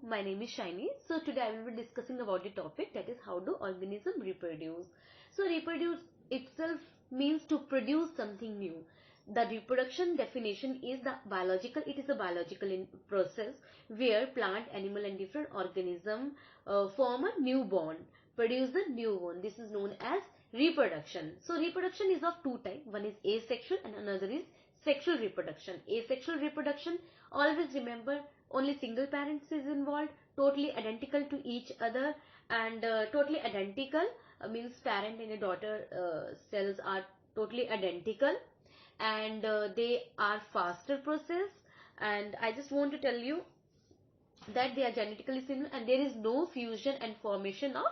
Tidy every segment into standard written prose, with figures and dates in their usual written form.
my name is Shiny. So today I will be discussing about the topic, that is how do organisms reproduce. So reproduce itself means to produce something new. The reproduction definition is it is a biological process where plant, animal and different organism form a new bond, produce a new one. This is known as reproduction. So reproduction is of two types. One is asexual and another is sexual reproduction. Asexual reproduction, always remember, only single parents is involved, totally identical to each other, and totally identical means parent and a daughter cells are totally identical, and they are faster process. And I just want to tell you that they are genetically similar and there is no fusion and formation of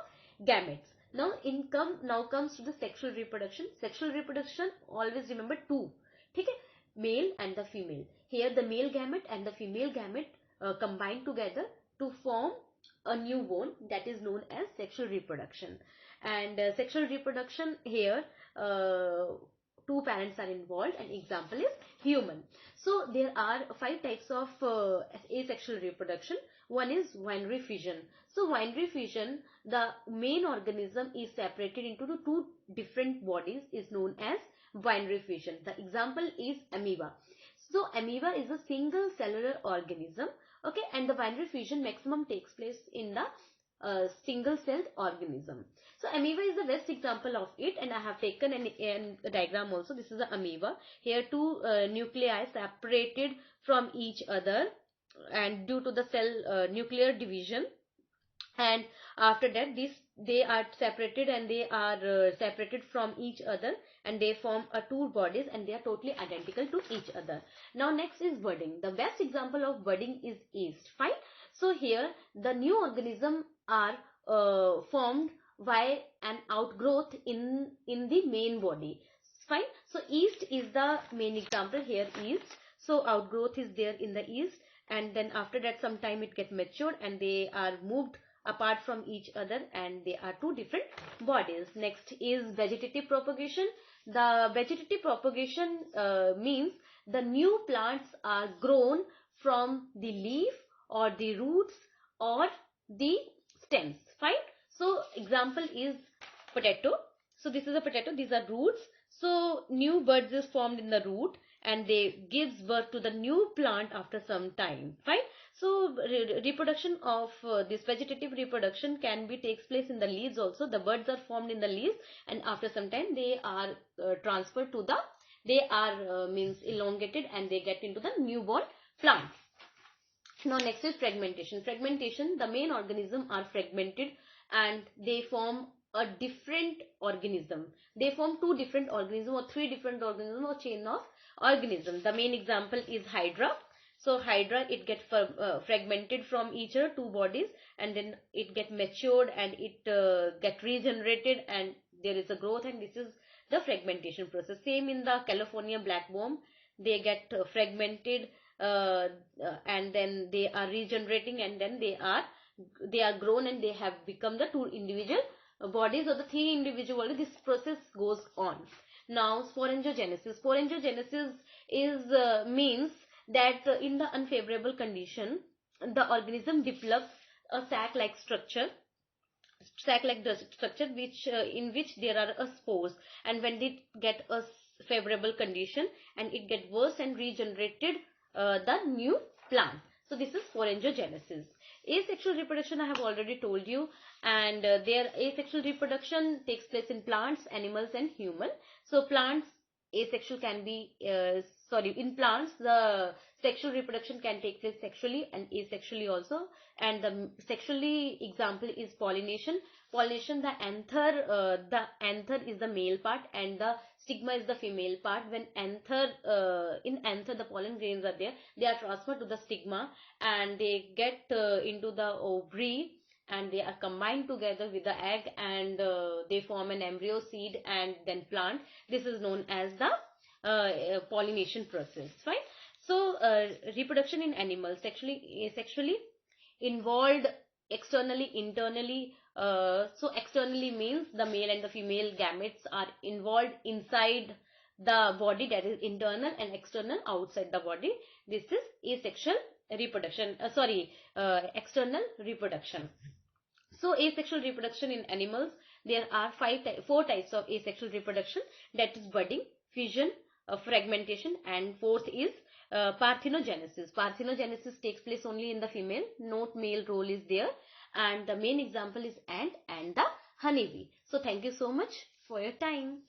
gametes. Now comes to the sexual reproduction. Sexual reproduction, always remember two, okay? Male and the female. Here the male gamete and the female gamete combine together to form a newborn, that is known as sexual reproduction. And sexual reproduction here, two parents are involved, and example is human. So there are five types of asexual reproduction. One is binary fission. So binary fission, the main organism is separated into the two different bodies, is known as binary fission. The example is amoeba. So amoeba is a single cellular organism, okay, and the binary fission maximum takes place in the single celled organism. So amoeba is the best example of it, and I have taken a diagram also. This is the amoeba. Here two nuclei separated from each other, and due to the cell nuclear division, and after that they are separated, and they are separated from each other, and they form two bodies, and they are totally identical to each other. Now next is budding. The best example of budding is yeast. Fine. So here the new organism are formed by an outgrowth in the main body. Fine. So yeast is the main example here. Yeast. So outgrowth is there in the yeast, and then after that sometime it get matured and they are moved apart from each other, and they are two different bodies. Next is vegetative propagation. The vegetative propagation means the new plants are grown from the leaf or the roots or the stems. Fine. So example is potato. So this is a potato, these are roots. So new buds is formed in the root, and they gives birth to the new plant after some time. Fine. So reproduction of this vegetative reproduction can be takes place in the leaves also. The buds are formed in the leaves, and after some time they are transferred to the, they are means elongated, and they get into the newborn plant. Now next is fragmentation. Fragmentation, the main organism are fragmented and they form a different organism. They form two different organisms or three different organisms or chain of organisms. The main example is Hydra. So Hydra, it gets fragmented from each other, two bodies, and then it get matured and it get regenerated, and there is a growth, and this is the fragmentation process. Same in the California black worm, they get fragmented and then they are regenerating, and then they are grown, and they have become the two individual bodies or the three individual bodies. This process goes on. Now sporongogenesis. Sporongogenesis is means that in the unfavorable condition the organism develops a sac-like structure, which in which there are spores, and when they get a favorable condition and it get worse and regenerated the new plant. So this is sporongogenesis. Asexual reproduction I have already told you, and their asexual reproduction takes place in plants, animals and human. So plants, asexual can be in plants the sexual reproduction can take place sexually and asexually also. And the sexually example is pollination. Pollination, the anther is the male part and the stigma is the female part. When in anther the pollen grains are there, they are transferred to the stigma and they get into the ovary, and they are combined together with the egg, and they form an embryo, seed and then plant. This is known as the pollination process. Fine. So reproduction in animals, sexually involved externally, internally. So externally means the male and the female gametes are involved inside the body, that is internal, and external outside the body. This is asexual reproduction, external reproduction. So asexual reproduction in animals, there are four types of asexual reproduction, that is budding, fission, fragmentation, and fourth is parthenogenesis. Parthenogenesis takes place only in the female, no male role is there, and the main example is ant and the honeybee. So thank you so much for your time.